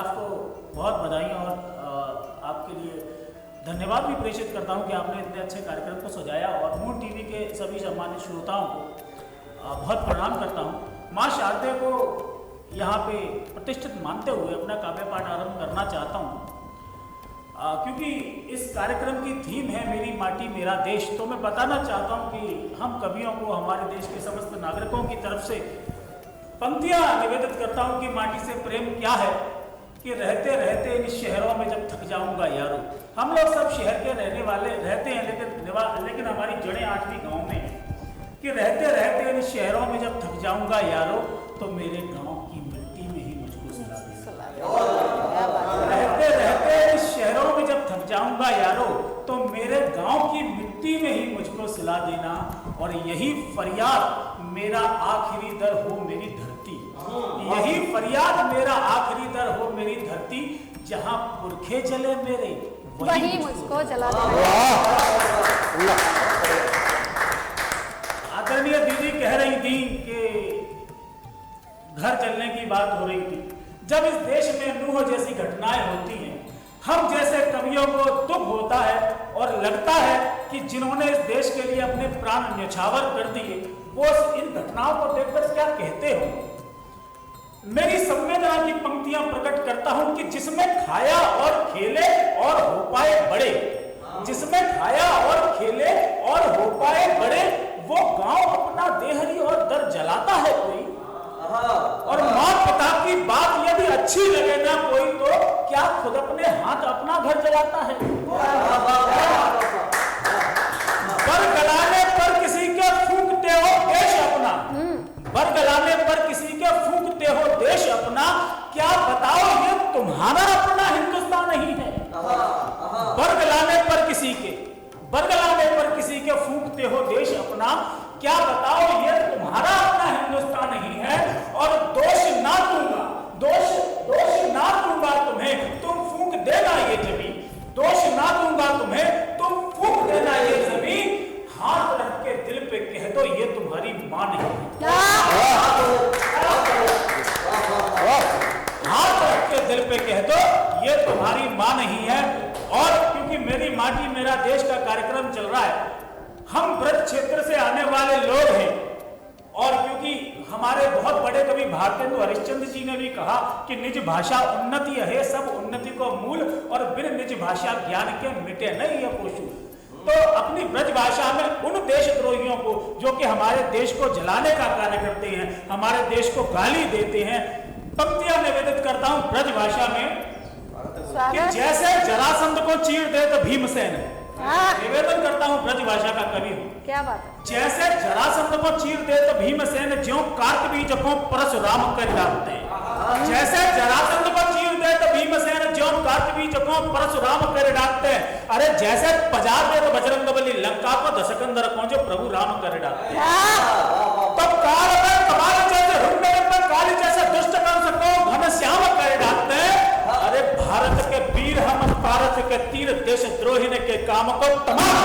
आपको बहुत बधाई और आपके लिए धन्यवाद भी प्रेषित करता हूं कि आपने इतने अच्छे कार्यक्रम को सजाया और मून टीवी के सभी सम्मानित श्रोताओं को बहुत प्रणाम करता हूं। माँ शारदे को यहाँ पे प्रतिष्ठित मानते हुए अपना काव्य पाठ आरंभ करना चाहता हूँ, क्योंकि इस कार्यक्रम की थीम है मेरी माटी मेरा देश। तो मैं बताना चाहता हूँ कि हम कवियों को हमारे देश के समस्त नागरिकों की तरफ से पंक्तियाँ निवेदित करता हूँ कि माटी से प्रेम क्या है, कि रहते रहते इन शहरों में जब थक जाऊंगा यारो। हम लोग सब शहर के रहने वाले रहते हैं, लेकिन हमारी जड़ें आज भी गाँव में हैं। कि रहते रहते इन शहरों में जब थक जाऊंगा यारो, तो मेरे गाँव की मिट्टी में ही मुझको सुला देना। रहते रहते इस शहरों में जब थक जाऊंगा यारो, तो मेरे गांव की मिट्टी में ही मुझको सिला देना। और यही फरियाद मेरा आखिरी दर हो मेरी धरती, यही फरियाद मेरा आखिरी दर हो मेरी धरती। जहां पुरखे जले मेरे वही मुझको जला देना। आदरणीय दीदी कह रही थी कि घर चलने की बात हो रही थी। जब इस देश में नूह जैसी घटनाएं होती हैं, हम जैसे कवियों को दुख होता है और लगता है कि जिन्होंने इस देश के लिए अपने प्राण न्यौछावर कर दिए, वो इन घटनाओं को देखकर क्या कहते हो। मेरी संवेदना की पंक्तियां प्रकट करता हूं कि जिसमें खाया और खेले और हो पाए बड़े, जिसमें खाया और खेले और हो पाए बड़े, वो गांव अपना देहरी और दर जलाता है कोई। और माँ पिता की बात यदि अच्छी लगे ना कोई, तो क्या खुद अपने हाथ अपना घर जलाता है। बरगलाने पर किसी के फूंकते हो देश अपना, बरगलाने पर किसी के फूंकते हो देश अपना। क्या बताओ ये तुम्हारा अपना हिंदुस्तान नहीं है। बरगलाने पर किसी के, बरगलाने पर किसी के फूंकते हो देश अपना। क्या बताओ ये तुम्हारा अपना हिंदुस्तान नहीं है। और दोष ना दूंगा, दोष ना दूंगा तुम्हें, तुम फूंक देना ये जमीन। दोष ना दूंगा तुम्हें, तुम फूंक देना ये जमीन। हाथ रख के दिल पे कह दो ये तुम्हारी मां नहीं है। हाथ रख के दिल पे कह दो ये तुम्हारी मां नहीं है। और क्योंकि मेरी माटी मेरा देश का कार्यक्रम चल रहा है, हम ब्रज क्षेत्र से आने वाले लोग हैं, और क्योंकि हमारे बहुत बड़े कवि भारतेंदु हरिश्चंद्र जी ने भी कहा कि निज भाषा उन्नति है सब उन्नति को मूल, और बिन निज भाषा ज्ञान के मिटे नहीं यह पोषु। तो अपनी ब्रज भाषा में उन देशद्रोहियों को जो कि हमारे देश को जलाने का कार्य करते हैं, हमारे देश को गाली देते हैं, पंक्तियां निवेदित करता हूं ब्रज भाषा में कि जैसे जरासंध को चीर दे तो भीमसेन, निवेदन करता हूं ब्रज भाषा का कवि हूं। क्या बात है। जैसे जरासंध को चीर दे तो भीमसेन, ज्यों कार्तवीज को परशुराम कर डालते। जैसे जरासंध को चीर दे तो भीमसेन, ज्यों कार्तवीज को परशुराम कर डालते। अरे जैसे पजार दे तो बजरंगबली, लंका को दशकंदर को जो प्रभु राम कर डालते। तब काल में कमाल जैसे हुंडर में काली जैसे दुष्ट कंस को घनश्याम कर डालते। अरे भारत के वीर हम भारत के तीर देशद्रोही के काम को तमाम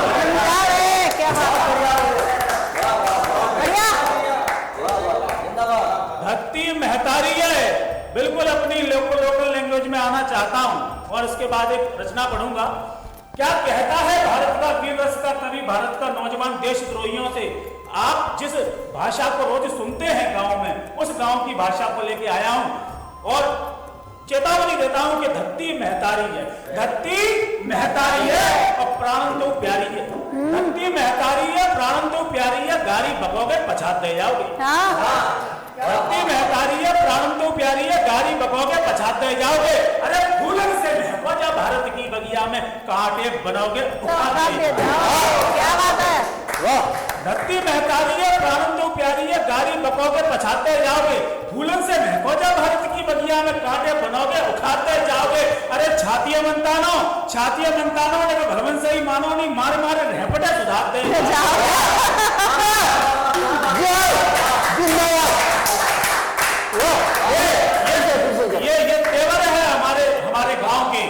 भक्ति महतारी है। बिल्कुल अपनी लोकल लैंग्वेज में आना चाहता हूं और उसके बाद एक रचना पढ़ूंगा। क्या कहता है भारत का वीर रस का कवि, भारत का नौजवान देशद्रोहियों से। आप जिस भाषा को रोज सुनते हैं गांव में, उस गांव की भाषा को लेके आया हूं और चेतावनी देता हूं कि धरती महतारी है, धरती महतारी है और प्राण तो प्यारी है। धरती महतारी है, प्राण तो प्यारी है, गाड़ी बकोगे पछात दे जाओगे। धरती महतारी है, प्राण तो प्यारी है, गाड़ी बकोगे पछात दे जाओगे। अरे फूलन से महको जा भारत की बगिया में, कांटे बनोगे क्या बात है। धरती महतारी है, प्राण तो प्यारी है, गाड़ी बकोगे पछाते जाओगे। फूलन से महको जा भारत की बगिया में, कांटे बनोगे उखाड़ते जाओगे। अरे छातिया मंतानो ने भगवान से ही मानो नहीं, मारे मारे रहपटे सुधारते ये तेवर है हमारे गांव के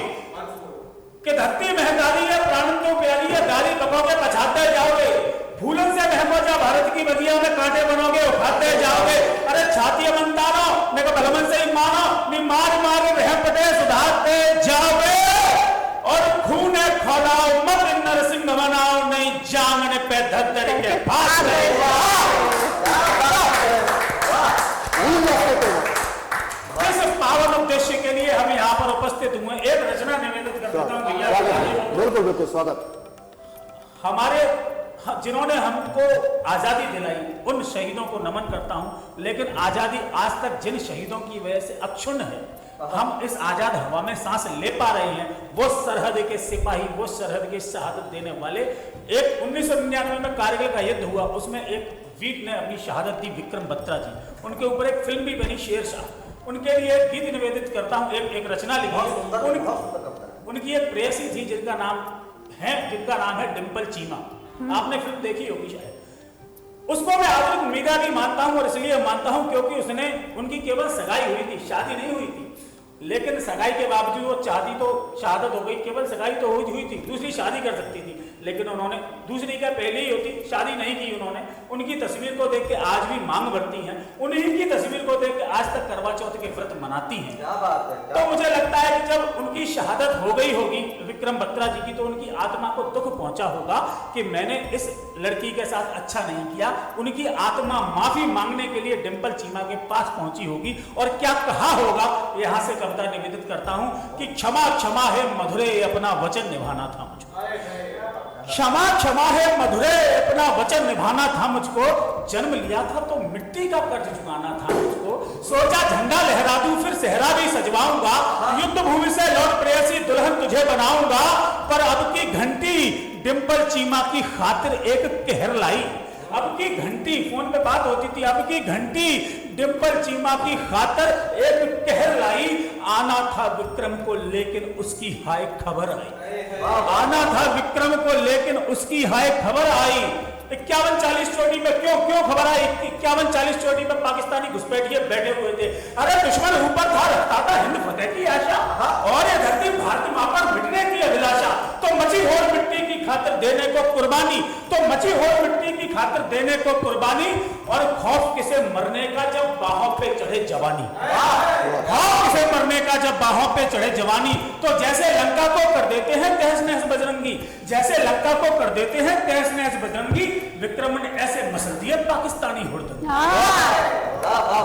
कि धरती महतारी है, प्राण तो प्यारी है, गाड़ी बकोगे पछाते जाओगे। फूलन से महको जा भारत की बगिया में कांटे बनोगे, उठाते जाओगे। अरे छाती मंतानो मैं को भलमन से ही मानो नी मार मार रह पटे सुधारते जाओगे। और खून खोलाओ मत नरसिंह बनाओ, नहीं जांगने पे धत्तर के फांस रहेगा। इस पावन उद्देश्य के लिए हम यहाँ पर उपस्थित हुए। एक रचना निवेदित कर देता हूँ भैया। बिल्कुल बिल्कुल स्वागत। हमारे जिन्होंने हमको आजादी दिलाई उन शहीदों को नमन करता हूं, लेकिन आजादी आज तक जिन शहीदों की वजह से अक्षुण्ण है, हम इस आजाद हवा में सांस ले पा रहे हैं, वो सरहद के सिपाही, वो सरहद की शहादत देने वाले। एक 1999 में कारगिल का युद्ध हुआ, उसमें एक वीर ने अपनी शहादत दी, विक्रम बत्रा जी। उनके ऊपर एक फिल्म भी बनी शेरशाह। उनके लिए गीत निवेदित करता हूँ, एक रचना लिखी। उनकी एक प्रेयसी थी जिनका नाम है डिंपल चीमा। आपने फिल्म देखी होगी शायद। उसको मैं आधुनिक मीडिया भी मानता हूं, और इसलिए मानता हूं क्योंकि उसने उनकी केवल सगाई हुई थी, शादी नहीं हुई थी। लेकिन सगाई के बावजूद वो चाहती तो शहादत हो गई, केवल सगाई तो हुई थी, दूसरी शादी कर सकती थी, लेकिन उन्होंने दूसरी क्या पहले ही होती, शादी नहीं की उन्होंने। उनकी तस्वीर को देख के आज भी मांग बढ़ती है, उन्हीं की तस्वीर को देख के आज तक करवा चौथ के व्रत मनाती हैं। क्या बात है, तो मुझे लगता है कि जब उनकी शहादत हो गई होगी विक्रम बत्रा जी की, तो उनकी आत्मा को दुख पहुंचा होगा कि मैंने इस लड़की के साथ अच्छा नहीं किया। उनकी आत्मा माफी मांगने के लिए डिंपल चीमा के पास पहुंची होगी, और क्या कहा होगा, यहां से कविता निवेदित करता हूं कि क्षमा क्षमा है मधुरे अपना वचन निभाना था मुझको। क्षमा क्षमा है मधुरे अपना वचन निभाना था मुझको। जन्म लिया था तो मिट्टी का कर्ज चुकाना था मुझको। सोचा झंडा लहरा दूं फिर सेहरा भी सजवाऊंगा, युद्ध भूमि से लौट प्रेयसी दुल्हन तुझे बनाऊंगा। पर अब की घंटी डिंपल चीमा की खातिर एक कहर लाई। अब की घंटी, फोन पे बात होती थी, अब की घंटी डिंपल चीमा की खातिर एक कहर लाई। आना था विक्रम को लेकिन उसकी हाय खबर आई। आना था विक्रम को लेकिन उसकी हाय खबर आई। 51-40 चोटी में क्यों खबर आई? 51-40 चोटी में पाकिस्तानी घुसपैठिए बैठे हुए थे। अरे दुश्मन ऊपर था, रखता था हिंद फतेह की आशा, और ये धरती भारत मां पर मिटने की अभिलाषा। तो मची होर मिट्टी की खातिर देने को कुर्बानी, तो मची होर मिट्टी की खातिर देने को कुर्बानी। और खौफ किसे मरने का जब बाहों पे चढ़े जवानी, खौफ किसे मरने का जब बाहों पे चढ़े जवानी। तो जैसे लंका को कर देते हैं तहस नहस बजरंगी, जैसे लंका को कर देते हैं तहस नहस बजरंगी, विक्रम ने ऐसे मसल दिए पाकिस्तानी हुड़दंगी।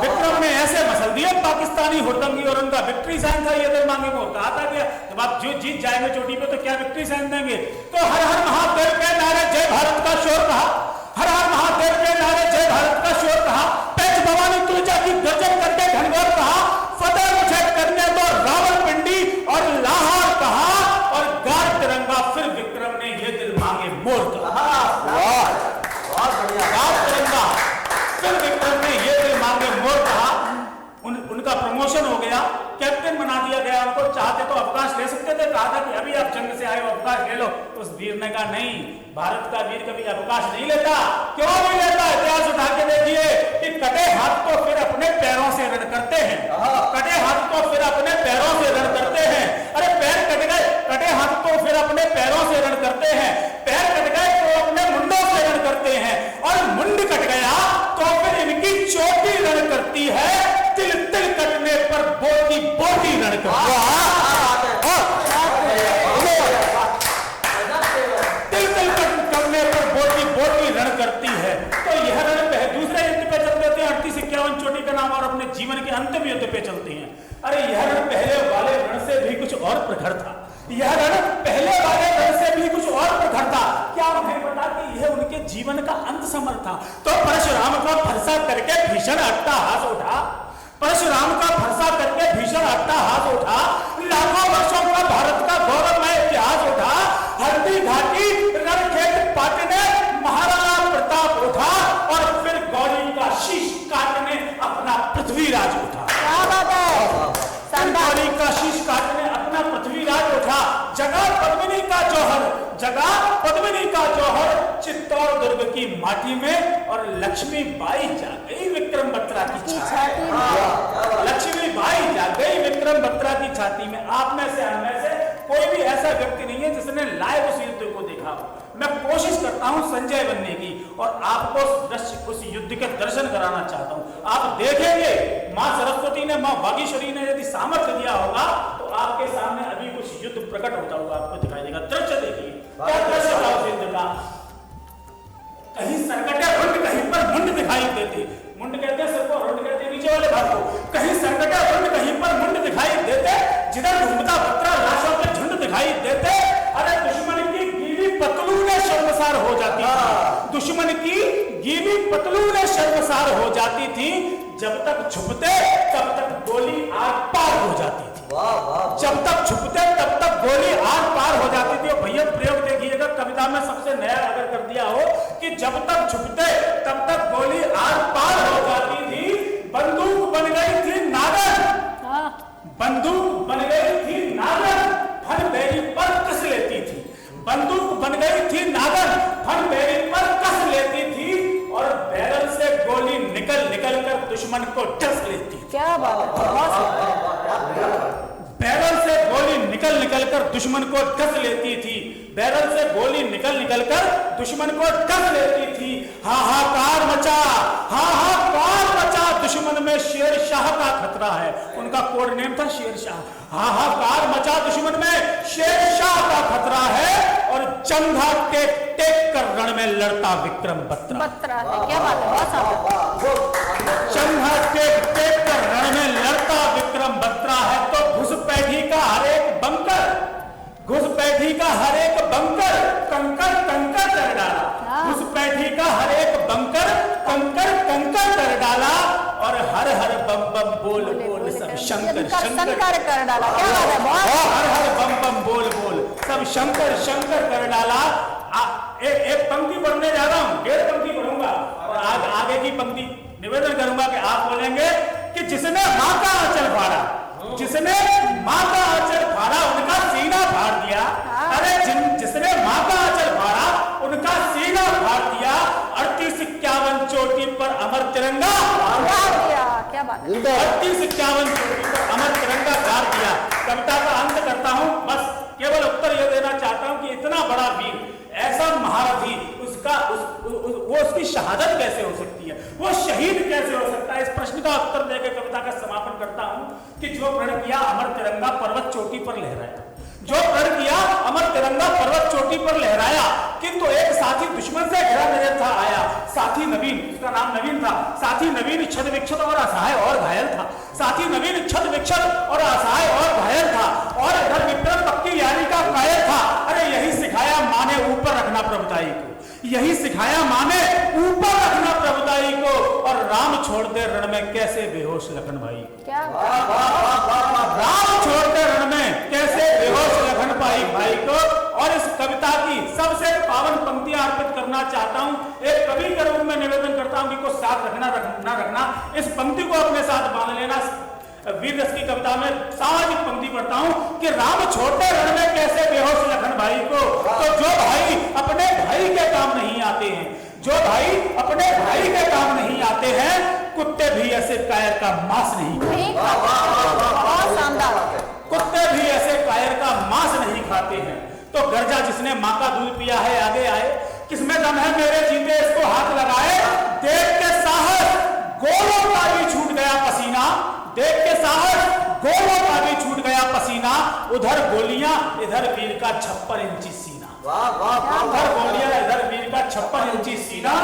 विक्रम ने ऐसे मसल दिए पाकिस्तानी हुड़दंगी, और उनका विक्ट्री साइन था ये दिल मांगे को। कहा था कि जब आप जो जीत जाएंगे चोटी पे तो क्या विक्ट्री साइन देंगे। तो हर हर महादेव के नारे जय भारत का शोर कहा, हर हर महादेव के नारे जय भारत का शोर कहा। पेच भवानी तुलजा की गर्जन करके घनघोर कहा, फतेह मुझे करने दो रावलपिंडी और लाहौर कहा। और गाड़ तिरंगा फिर विक्रम ने ये दिल मांगे मोर कहा। तिरंगा फिर विक्रम ने ये दिल मांगे मोर कहा। उनका प्रमोशन हो गया, कैप्टन बना दिया गया। उनको चाहते तो अवकाश ले सकते थे, कहा था कि अभी आप जंग से आए हो अवकाश ले लो। उस वीर ने कहा नहीं, भारत का वीर कभी अवकाश नहीं लेता। क्यों नहीं लेता? इतिहास उठा के देखिए कि कटे हाथ को फिर अपने पैरों से रण करते हैं, कटे हाथ को फिर अपने पैरों से रण करते हैं। अरे पैर कट गए, कटे हाथ को फिर अपने पैरों से रण करते हैं। पैर कट गए तो अपने मुंडों से रण करते हैं, और मुंड कट गया तो फिर इनकी चोटी रण करती है। तिल तिल कटने पर बोटी बोटी रण करती है। तिल तिल कटने पर बोटी बोटी रण करती है। तो यह रण दूसरे युद्ध पे चल देते हैं 38-51 चोटी का नाम, और अपने जीवन के अंतिम युद्ध पे चलते हैं। अरे यह रण पहले वाले रण से भी कुछ और प्रखर था, यह रण पहले वाले रण से भी कुछ और प्रखर था। क्या उन्हें पता कि यह उनके जीवन का अंत समर था? तो परशुराम का फरसा करके भीषण अट्टहास उठा, परशुराम का फरसा करके भीषण अट्टहास उठा। लाखों वर्षों का भारत का गौरवमय इतिहास उठा। हल्दी घाटी रणखेत पाटने महाराणा प्रताप उठा, और फिर गौरी का शीश काटने अपना पृथ्वीराज उठा। गौरी का शीश काटने अपना पृथ्वीराज उठा। जगह पद्मिनी का जौहर, जगह पद्मिनी का जौहर चित्तौड़ दुर्ग की माटी में, और लक्ष्मी बाई जा गई विक्रम बत्रा की छाती में। लक्ष्मी बाई जा गई विक्रम बत्रा की छाती में। आप में से हम में से कोई भी ऐसा व्यक्ति नहीं है जिसने लाइव उस युद्ध को देखा हो। मैं कोशिश करता हूं संजय बनने की और आपको उस युद्ध के दर्शन कराना चाहता हूं। आप देखेंगे मां सरस्वती ने, मां बागेश्वरी ने यदि सामर्थ्य दिया होगा तो आपके सामने अभी कुछ युद्ध प्रकट होता हुआ आपको दिखाई देगा। दृश्य देखिए, क्या दृश्य था उस युद्ध का। कहीं सरकटे रुंड, कहीं पर मुंड दिखाई देते। मुंड कहते हैं सिर को, रुंड कहते हैं नीचे वाले भाग को। कहीं सरकटे रुंड, कहीं पर मुंड दिखाई देते। जिधर घूमता बत्रा लाशों के झुंड दिखाई देते। अरे दुश्मन की गीली पतलूने शर्मसार हो जाती थी। दुश्मन की गीली पतलूने शर्मसार हो जाती थी। जब तक छुपते तब तक गोली आर पार हो जाती थी। जब तक छुपते तब तक गोली आर पार हो जाती थी। और भैया प्रयोग देखिएगा, कविता में सबसे नया अगर कर दिया हो कि जब तक छुपते तब तक गोली आर पार हो जाती थी। बंदूक बन गई थी नागर, बंदूक बन गई थी नागर, फन बेरी पर कस लेती थी। बंदूक बन गई थी नागर, फन बेरी पर कस लेती थी। और बैरल से गोली निकल निकल कर दुश्मन को डस लेती थी। क्या बात है। बैरल से गोली निकल निकल कर दुश्मन को डस लेती थी। बैरल से गोली निकल निकल कर दुश्मन को डस लेती थी। हाहाकार मचा, हाहाकार मचा, दुश्मन में शेर शाह का खतरा है। उनका कोड नेम था शेर शाह। हाहाकार मचा, दुश्मन में शेर शाह का खतरा है। और जंघा टेक टेक कर रण में लड़ता विक्रम बत्रा। है, क्या बात है, बहुत सारा। जंघा टेक टेक कर रण में लड़ता विक्रम बत्रा है। तो घुसपैठी का हर एक बंकर, घुसपैठी का हर एक बंकर कंकर कंकर कर डाला। घुसपैठी का हर एक बंकर कंकर कंकर कर डाला। और हर हर बम बम बोल बोल सब शंकर शंकर कर डाला। क्या बात है, बहुत। हर हर बम बम बोल बोल सब शंकर शंकर कर डाला। एक पंक्ति पढ़ने जा रहा हूं, 1.5 पंक्ति पढ़ूंगा और आगे की पंक्ति निवेदन करूंगा कि आप बोलेंगे कि जिसने मां का आंचल फाड़ा, जिसने मां का आंचल फाड़ा उनका सीना फाड़ दिया। अरे जिसने मां का आंचल फाड़ा उनका सीना फाड़ दिया। 38-51 चोटी पर अमर तिरंगा गाड़ दिया। क्या बात है। 38-51 चोटी पर अमर तिरंगा गाड़ दिया। कविता का अंत करता हूं, बस केवल उत्तर यह देना चाहता हूं कि इतना बड़ा वीर, ऐसा महारथी, वो उसकी शहादत कैसे हो सकती है, वो शहीद कैसे हो सकता है। इस प्रश्न का उत्तर देकर कविता का समापन करता हूं कि जो प्रण किया अमर तिरंगा पर्वत चोटी पर लहराया, जो प्रण किया अमर तिरंगा पर्वत चोटी पर लहराया। किंतु एक साथी दुश्मन से घिरा नजर था आया, साथी नवीन, उसका नाम नवीन था। साथी नवीन छद विक्षत और असहाय और घायल था। साथी नवीन छद विक्षत और असहाय और घायल था। और इधर विक्रम पक्की यानी का कायल था। अरे यही सिखाया मां ने ऊपर रखना प्रभुताई को, यही सिखाया मां ने ऊपर रखना प्रभुताई को। और राम छोड़ दे रण में कैसे बेहोश लखन भाई, क्या राम छोड़ दे रण में कैसे बेहोश लखन भाई को। और इस कविता की सबसे पावन पंक्तियां अर्पित करना चाहता हूं। एक कवि के रूप में निवेदन करता हूं कि को साथ रखना ना रखना, इस पंक्ति को अपने साथ बांध लेना। वीर रस की कविता में सामाजिक पंक्ति पढ़ता हूं कि राम छोड़ते रण में कैसे बेहोश लखन भाई को। तो जो भाई अपने भाई के काम नहीं आते हैं, जो भाई अपने भाई के काम नहीं आते हैं, कुत्ते भी ऐसे कायर का मांस नहीं खाते। बहुत शानदार। कुत्ते भी ऐसे कायर का मांस नहीं खाते हैं। तो गर्जा जिसने मां का दूध पिया है आगे आए, किसमें दम है मेरे जीते इसको हाथ लगाए। देख के साहस गोलों का भी छूट गया पसीना, देख के साहस गोलों का भी छूट गया पसीना। उधर गोलियां इधर वीर का 56 इंची सीना, उधर गोलियां इधर वीर का 56 इंची सीना।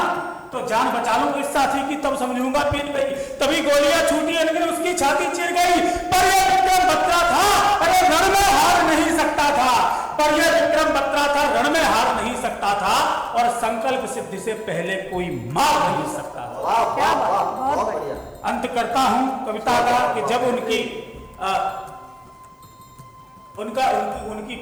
तो जान बचा लूं इस साथी की तब समझूंगा पीट गई, तभी गोलियां छूटी लेकिन उसकी छाती चिर गई। पर यह विक्रम बत्रा था, अरे रण में हार नहीं सकता था। पर यह विक्रम बत्रा था, रण में हार नहीं सकता था। और संकल्प सिद्धि से पहले कोई मार नहीं सकता था। क्या बात, बहुत बढ़िया। अंत करता हूं कविता का कि जब उनकी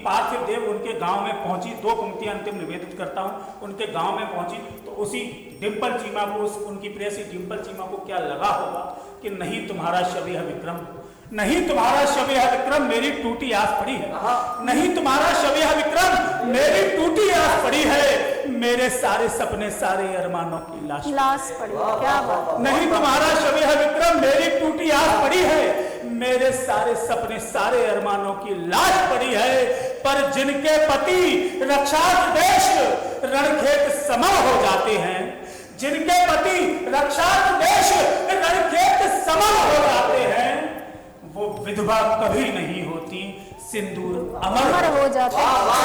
पार्थिव देव उनके गांव में पहुंची, 2 पंक्तियां अंतिम निवेदित करता हूं। उनके गांव में पहुंची तो उसी डिंपल चीमा को, उनकी प्रेयसी डिंपल चीमा को क्या लगा होगा कि नहीं तुम्हारा शबीह विक्रम, नहीं तुम्हारा शबीह विक्रम मेरी टूटी आस पड़ी है, नहीं तुम्हारा शबीह विक्रम मेरी टूटी आस पड़ी है। मेरे सारे सपने सारे अरमानों की लाश पड़ी। क्या बात। नहीं तुम्हारा शबीह विक्रम मेरी टूटी आस पड़ी है। मेरे सारे सपने सारे अरमानों की लाश पड़ी है, पर जिनके पति रक्षार्थ देश रणखेत समा हो जाते हैं, जिनके पति रक्षार्थ देश रणखेत समा हो जाते हैं, वो विधवा कभी नहीं होती, सिंदूर अमर हो जाता है।